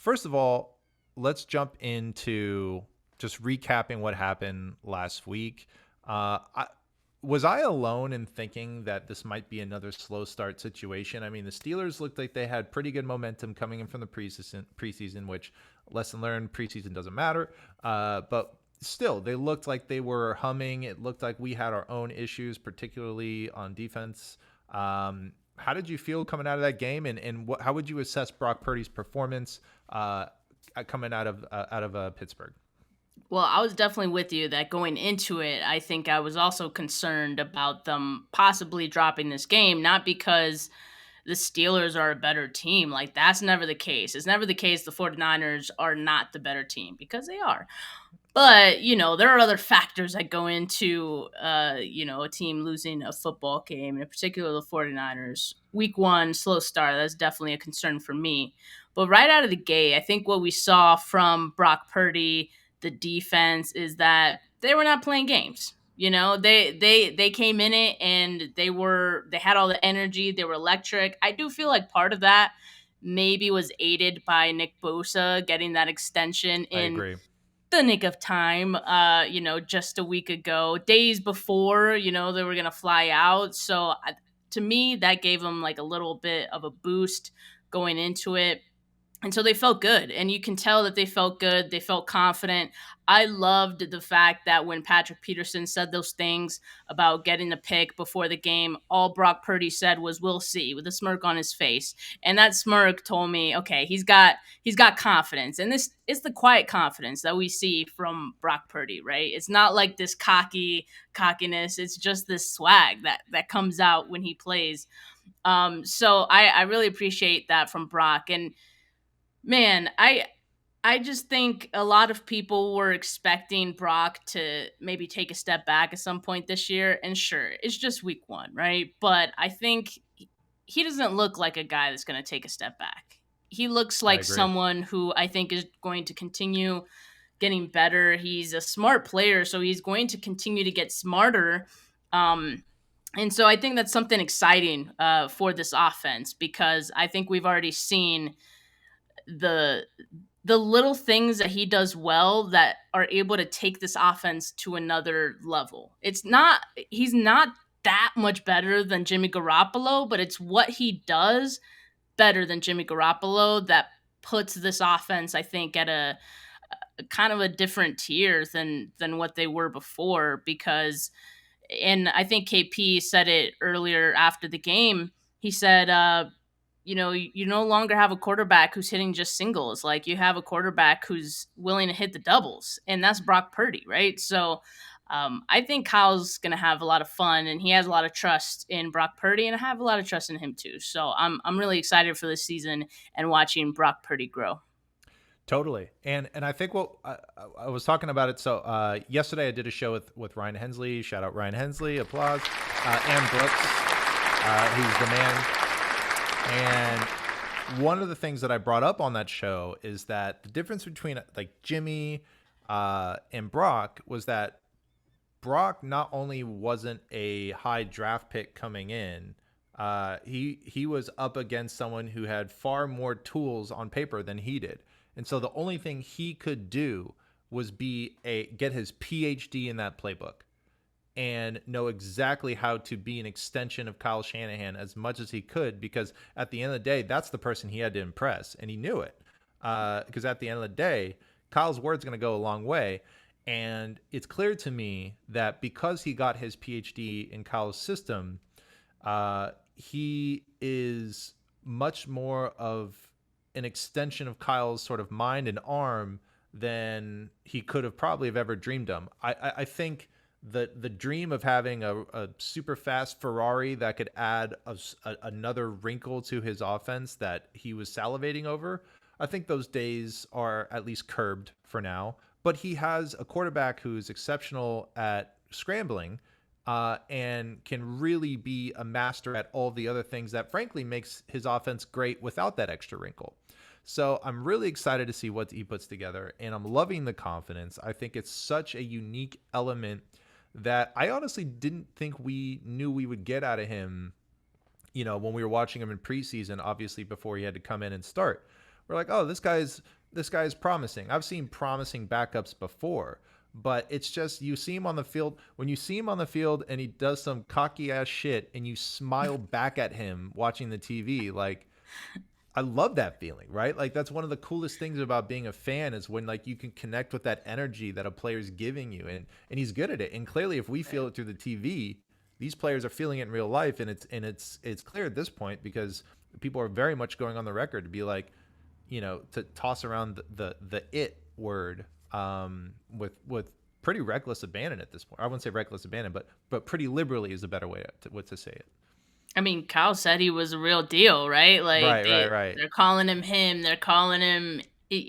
First of all, let's jump into just recapping what happened last week. Was I alone in thinking that this might be another slow start situation? I mean, the Steelers looked like they had pretty good momentum coming in from the preseason, which lesson learned, preseason doesn't matter. But still, they looked like they were humming. It looked like we had our own issues, particularly on defense. How did you feel coming out of that game, and how would you assess Brock Purdy's performance coming out of Pittsburgh? Well, I was definitely with you that going into it, I think I was also concerned about them possibly dropping this game, not because the Steelers are a better team. Like, that's never the case. It's never the case the 49ers are not the better team, because they are. But, there are other factors that go into, a team losing a football game, in particular the 49ers. Week one, slow start, that's definitely a concern for me. But right out of the gate, I think what we saw from Brock Purdy, the defense, is that they were not playing games. They came in it and they had all the energy, they were electric. I do feel like part of that maybe was aided by Nick Bosa getting that extension I in agree. the nick of time, just a week ago, days before, they were going to fly out. So to me, that gave them like a little bit of a boost going into it. And so they felt good. And you can tell that they felt good. They felt confident. I loved the fact that when Patrick Peterson said those things about getting the pick before the game, all Brock Purdy said was, "We'll see," with a smirk on his face. And that smirk told me, okay, he's got confidence. And this is the quiet confidence that we see from Brock Purdy, right? It's not like this cockiness. It's just this swag that comes out when he plays. So I really appreciate that from Brock. And man, I just think a lot of people were expecting Brock to maybe take a step back at some point this year. And sure, it's just week one, right? But I think he doesn't look like a guy that's going to take a step back. He looks I like agree. someone who I think is going to continue getting better. He's a smart player, so he's going to continue to get smarter. Um, and so I think that's something exciting for this offense, because I think we've already seen the the little things that he does well that are able to take this offense to another level. He's not that much better than Jimmy Garoppolo, but it's what he does better than Jimmy Garoppolo that puts this offense, I think, at a kind of a different tier than what they were before. Because, and I think KP said it earlier after the game. He said, you no longer have a quarterback who's hitting just singles. Like, you have a quarterback who's willing to hit the doubles, and that's Brock Purdy, right? So I think Kyle's going to have a lot of fun, and he has a lot of trust in Brock Purdy, and I have a lot of trust in him too. So I'm really excited for this season and watching Brock Purdy grow. Totally. And I think I was talking about it. So yesterday I did a show with Ryan Hensley. Shout out Ryan Hensley. Applause. And Brooks, who's the man. And one of the things that I brought up on that show is that the difference between like Jimmy and Brock was that Brock not only wasn't a high draft pick coming in, he was up against someone who had far more tools on paper than he did. And so the only thing he could do was get his PhD in that playbook and know exactly how to be an extension of Kyle Shanahan as much as he could, because at the end of the day, that's the person he had to impress, and he knew it. Because at the end of the day, Kyle's word's going to go a long way. And it's clear to me that because he got his PhD in Kyle's system, he is much more of an extension of Kyle's sort of mind and arm than he could have probably have ever dreamed of. I think the dream of having a super fast Ferrari that could add another wrinkle to his offense that he was salivating over, I think those days are at least curbed for now. But he has a quarterback who's exceptional at scrambling, and can really be a master at all the other things that frankly makes his offense great without that extra wrinkle. So I'm really excited to see what he puts together, and I'm loving the confidence. I think it's such a unique element that I honestly didn't think we knew we would get out of him, when we were watching him in preseason, obviously before he had to come in and start. we're like, oh, this guy's promising. I've seen promising backups before, but it's just you see him on the field. When you see him on the field and he does some cocky ass shit, and you smile back at him watching the TV, like I love that feeling, right? Like that's one of the coolest things about being a fan is when like you can connect with that energy that a player's giving you, and he's good at it. And clearly, if we feel it through the TV, these players are feeling it in real life, and it's clear at this point because people are very much going on the record to be like, to toss around the it word with pretty reckless abandon at this point. I wouldn't say reckless abandon, but pretty liberally is a better way to say it. I mean, Kyle said he was a real deal, right? Like Right, right, right. they're calling him. They're calling him,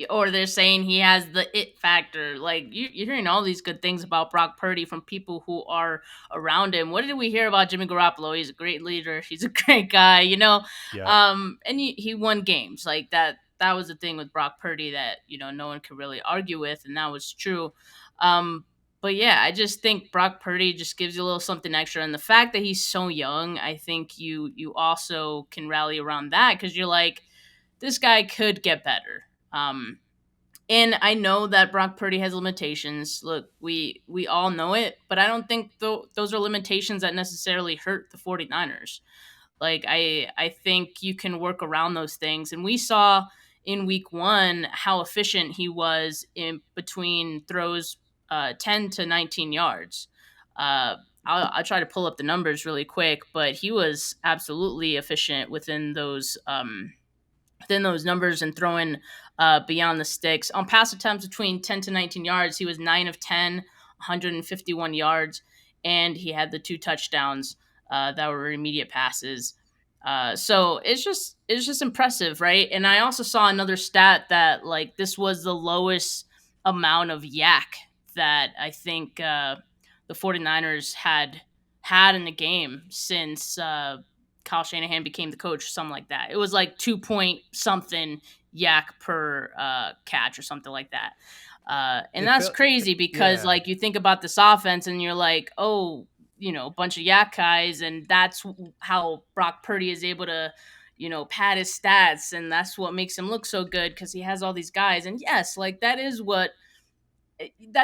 or they're saying he has the it factor. Like you're hearing all these good things about Brock Purdy from people who are around him. What did we hear about Jimmy Garoppolo? He's a great leader. He's a great guy, Yep. And he won games like that. That was the thing with Brock Purdy that no one could really argue with, and that was true. Um, but yeah, I just think Brock Purdy just gives you a little something extra, and the fact that he's so young, I think you also can rally around that because you're like, this guy could get better. And I know that Brock Purdy has limitations. Look, we all know it, but I don't think those are limitations that necessarily hurt the 49ers. Like I think you can work around those things, and we saw in week 1 how efficient he was in between throws, 10 to 19 yards. I'll try to pull up the numbers really quick, but he was absolutely efficient within those numbers and throwing beyond the sticks. On pass attempts between 10 to 19 yards, he was 9 of 10, 151 yards, and he had the 2 touchdowns that were immediate passes. So it's just impressive, right? And I also saw another stat that like this was the lowest amount of yak that I think the 49ers had in the game since Kyle Shanahan became the coach, or something like that. It was like 2 point something yak per catch or something like that. And It that's felt, crazy because yeah. like you think about this offense and you're like, oh, a bunch of yak guys, and that's how Brock Purdy is able to, pad his stats, and that's what makes him look so good because he has all these guys. And yes, like that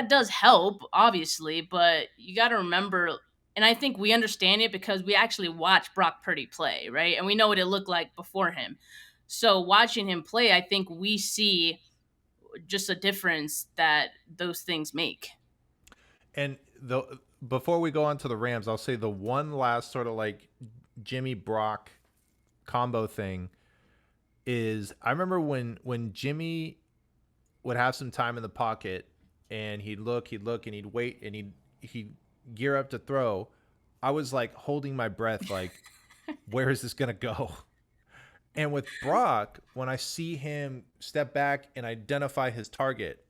does help, obviously, but you got to remember, and I think we understand it because we actually watch Brock Purdy play, right? And we know what it looked like before him. So watching him play, I think we see just a difference that those things make. And before we go on to the Rams, I'll say the one last sort of like Jimmy Brock combo thing is I remember when Jimmy would have some time in the pocket and he'd look, and he'd wait, and he'd gear up to throw. I was like holding my breath, like, where is this gonna go? And with Brock, when I see him step back and identify his target,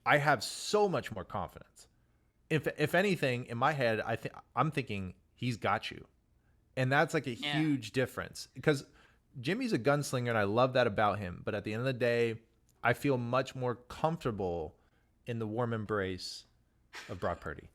I have so much more confidence. If anything, in my head, I'm thinking he's got you, and that's like a Yeah. huge difference because Jimmy's a gunslinger, and I love that about him. But at the end of the day, I feel much more comfortable in the warm embrace of Brock Purdy.